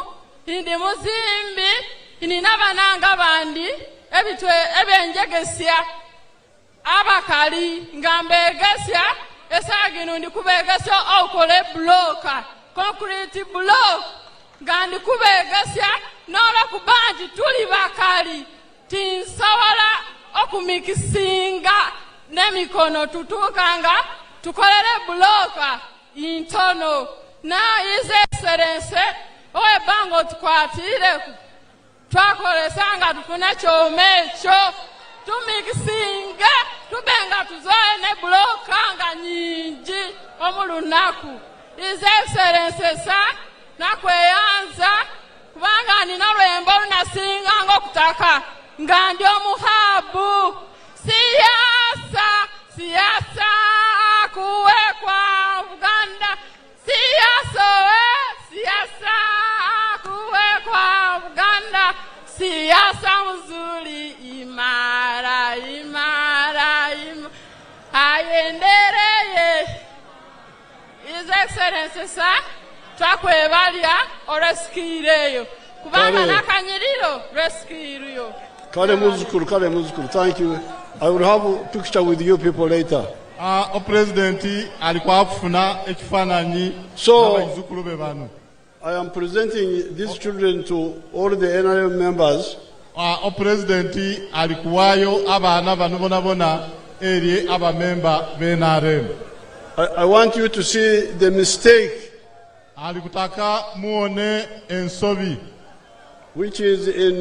ndi muzimbi nina bananga bandi ebyenjegesya abakali nga mbegesya esaa gino ndikubegesya okole bloka concrete block nga ndikubegesya n'olwokuba nti tuli bakali tinsobola okumikisinga n'emikono tutuukanga tukolere bloka intono na His Excellency owebbanga tukwatireku twakolesanga tufune kyoma ekyo tumikisinga tubenga tuzoe ne bloka nga nyingi omulunaku. His Excellency sir, nakweyanza kubanga nina lwembo lunasinganga okutaka nga ndi omuhabu. Siasa kuwekwa Uganda, siasa kuwekwa Uganda, siasa mzuri imara ayendereye. His Excellency sir, twakwebalya olweskiireyo kubanga nakanyiriro lweskiiriyo. Kale muzukuru, thank you. I will have a picture with you people later. President alikuwa kufuna ekifananyi n'abaizukulu be bano. I am presenting these children to all the NRM members. President alikuwayo abaana bano bonabona eri abamemba b'NRM. I want you to see the mistake alikutaka muone ensobi which is in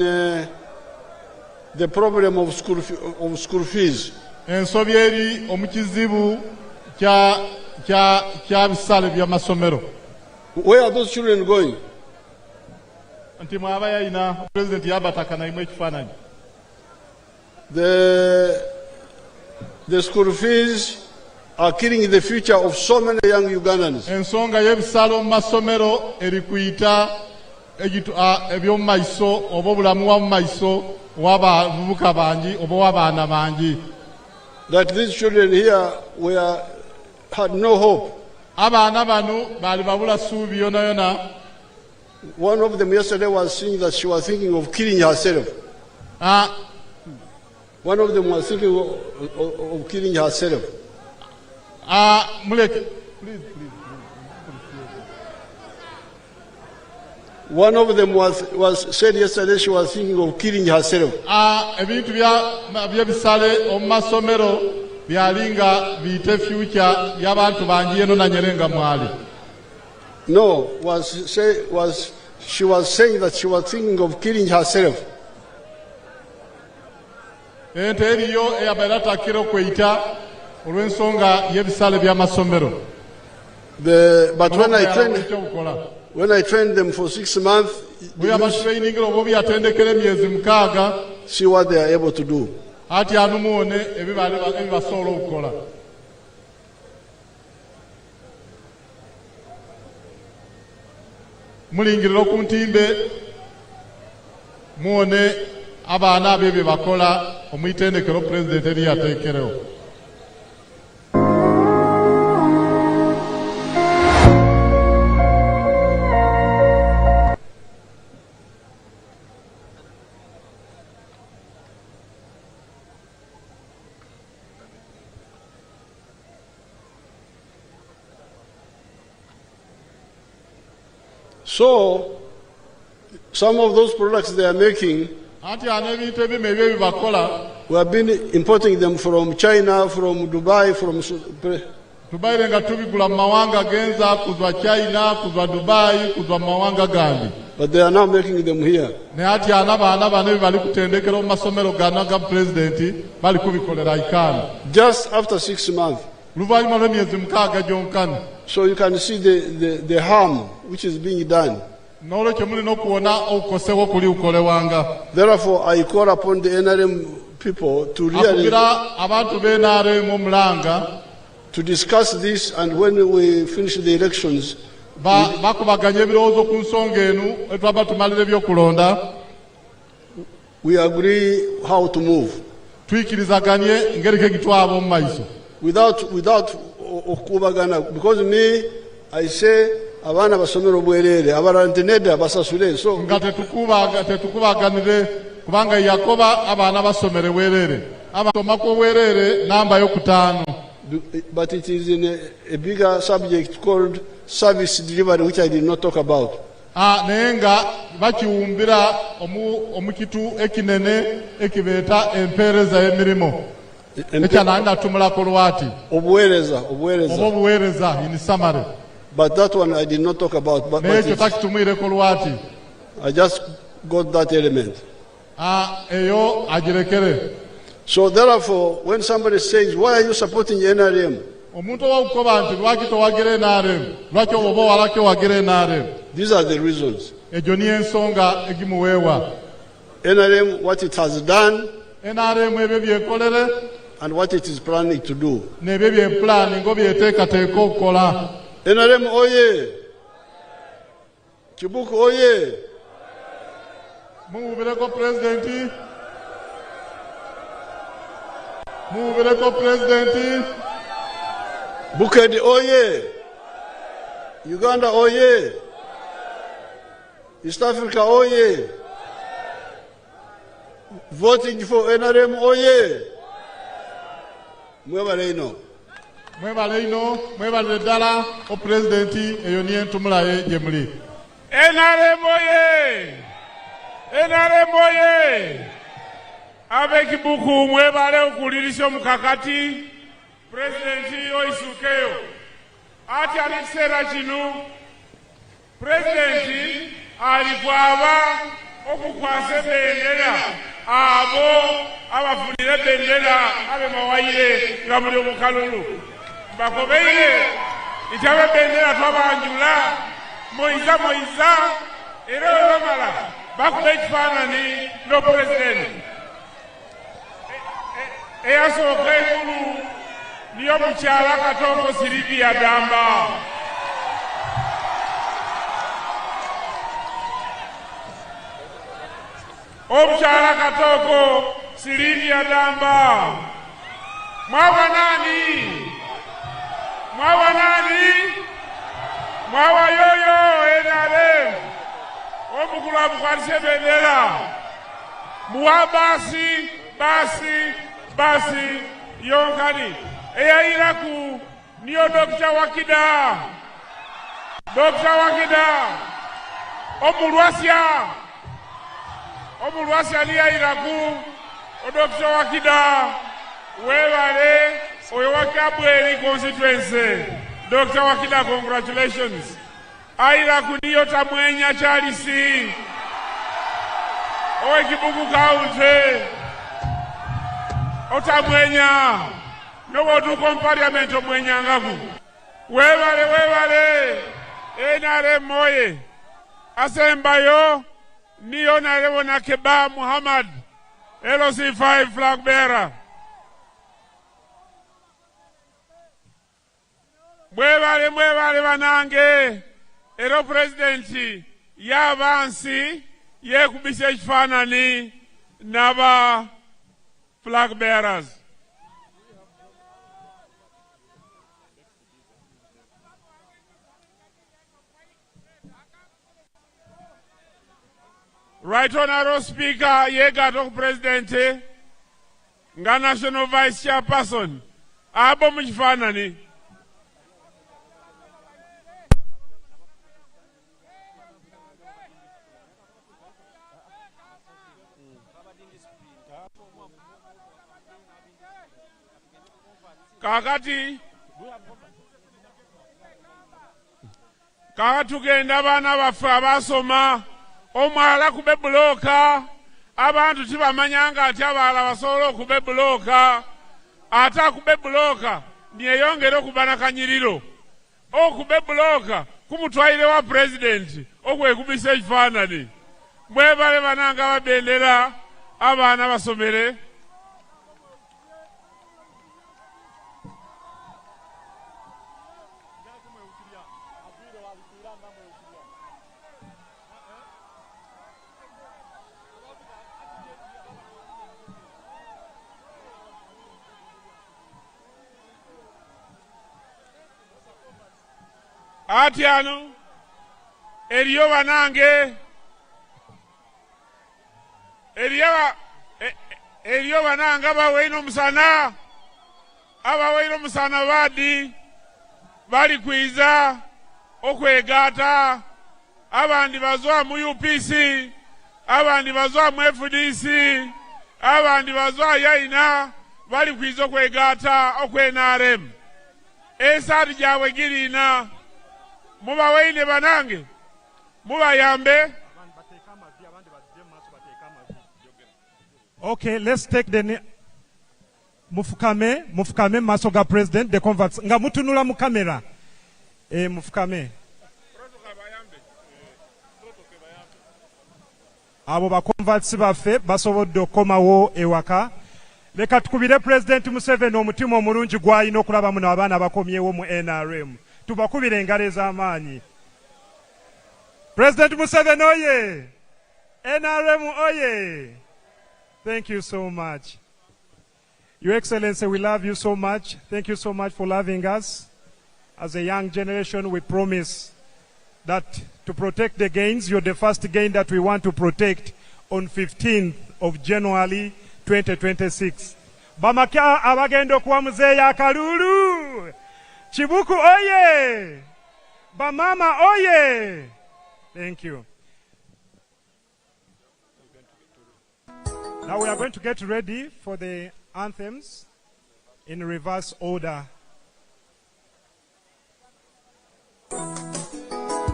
the problem of school fees. Ensobi eri omukizibu kya bisale bya masomero. Where are those children going? Anti mwaba yaina president yabataka na imwe kifananyi. The school fees are killing the future of so many young Ugandans. Ensonga y'ebisale mu masomero eri kuyita ebyo mu maiso oba obulamu wa mu maiso w'abavubuka bangi oba w'abaana bangi. That these children here had no hope. Abaana bano bali babula suubi yona yona. One of them yesterday was saying that she was thinking of killing herself. One of them was thinking of killing herself. Please. One of them said yesterday she was thinking of killing herself. Ebintu bya bisale omu masomero byalinga biyite future y'abantu bangi eno na nyerenga mwali. No, she was saying that she was thinking of killing herself. Ente eriyo eyabaira takira okweyita olw'ensonga y'ebisale bya masomero. But when I trained them for 6 months, see what they are able to do. Mulingirira ku ntimbe muone abaana abebye bakola omwitendekero president eri yateekerewo. So, some of those products they are making, we have been importing them from China, from Dubai, from... But they are now making them here. Just after 6 months. So you can see the harm which is being done. Therefore, I call upon the NRM people to really to discuss this, and when we finish the elections, we agree how to move. Without okubagana, because me, I say abana basomero bwerere abaranteneda basasule, so tetukubaganire kubanga yakoba abana basomere bwerere abatomako bwerere namba yokutano. But it is in a bigger subject called service delivery, which I did not talk about. Nenga bakiwumbira omukitu ekinene ekibeta empereza emirimo ekyananda tumulako lwati obuweereza in summary. But that one I did not talk about. But I just got that element. So therefore, when somebody says, why are you supporting NRM? These are the reasons. NRM, what it has done, and what it is planning to do. NRM oye! Kibuku oye! Mubireko presidenti. Mubireko presidenti. Bukedi oye! Uganda oye! East Africa oye! Voting for NRM oye! Mwebaleino. Mwebale dala o presidenti eyoniye ntumulaye jemuli. NRM oye! NRM oye! Abe Kibuku mwebale okulirisha mukakati presidenti oisukeyo. Ati alisera chinu presidenti alifwaba okukwase bendera abo abafulire bendera abe mawayire nga muli omukalulu bakobeire itabe bendera twabanjula moiza era bamala bakube ekifaanani no president eyasooka ekulu niyo mukyala Katoko Siridi Adamba. Obushagiki Katoko Siridi Adamba. Mwawa nani? Mwawa yoyo NRM. Omukulu abukwatise bendera. Muwa basi yonkani. Eyayiraku niyo Dr. Wakida. Omulwasya liyayiraku Dr. Wakida. Webale Oyewakabweli constituency. Dr. Wakida, congratulations. Ayiraku niyo Tamwenya Charisi. Owe Kibuku County. Otamwenya. No wodu parliament omwenya ngaku. Webale. NRM moye. Asembayo. Niyo narewo na Keba Muhammad. LOC5 flag bearer. Mwebale banange. Ero presidenti yabansi yekubisha ekifaanani naba flag bearers. Right Honorable Speaker Yegato President nga National Vice Chairperson abo mukifaanani. kakati tugenda abaana baffe abasoma omwala kube buloka abantu tibamanyanga ati abaala basobola okube buloka ate akube buloka niyeyongera okuba na kanyiriro okube buloka kumutwalire wa pulezidenti okwekubisa ekifaanani mwebale bananga babendera abaana basomere ati ano eriyo banange eriyo bananga abaweine omusana badi bali kwiza okwegata abandi bazwa mu UPC abandi bazwa mu FDC abandi bazwa yaina bali kwiza okwegata okwenarem esati jawe girina mubaweine banange mubayambe. Okay, let's take the mufukame maso ga president the converts nga mutunula mu kamera mufukame abo ba converts baffe basobodde okomawo ewaka. Leka tukubire president Museveni omutima omulungi gwalina okulabamu n'abaana abakomyewo mu NRM. Tubakubire engalo ez'amaanyi. President Museveni oye! NRM oye! Thank you so much. Your Excellency, we love you so much. Thank you so much for loving us. As a young generation, we promise that to protect the gains, you're the first gain that we want to protect on 15th of January 2026. Bamaka abagendo kuwa muzeeya akalulu. Kibuku oye! Bamama oye! Thank you. Now we are going to get ready for the anthems in reverse order.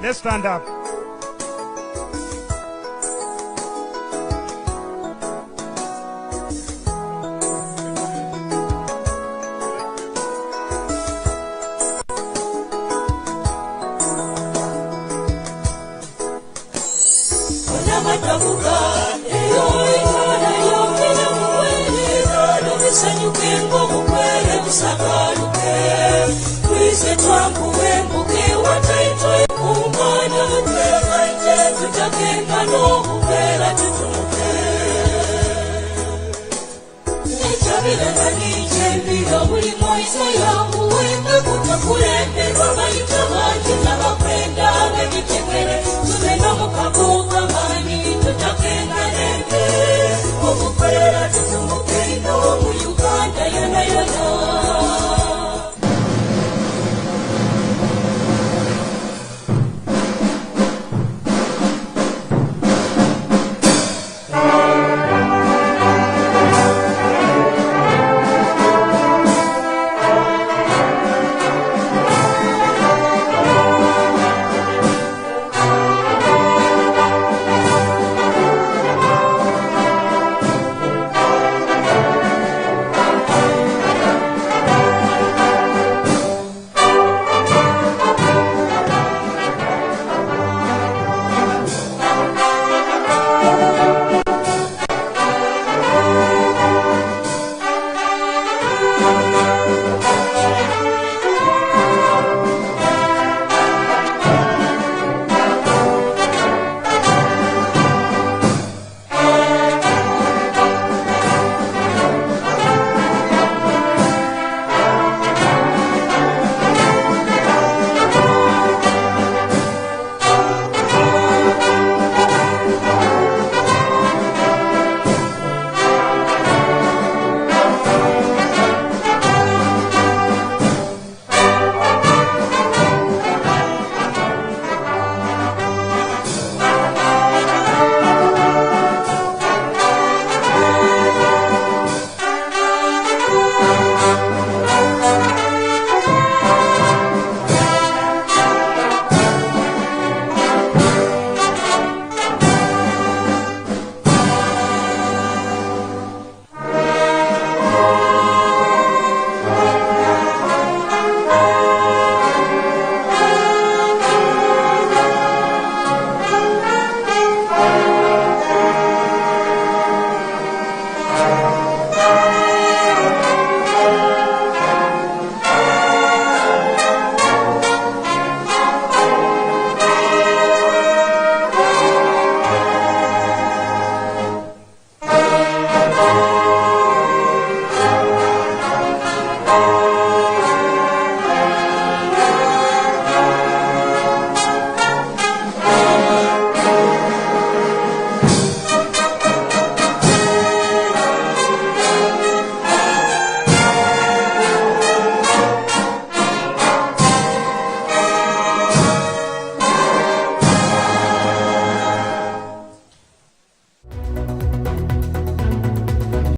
Let's stand up. Kulembe, Baba, you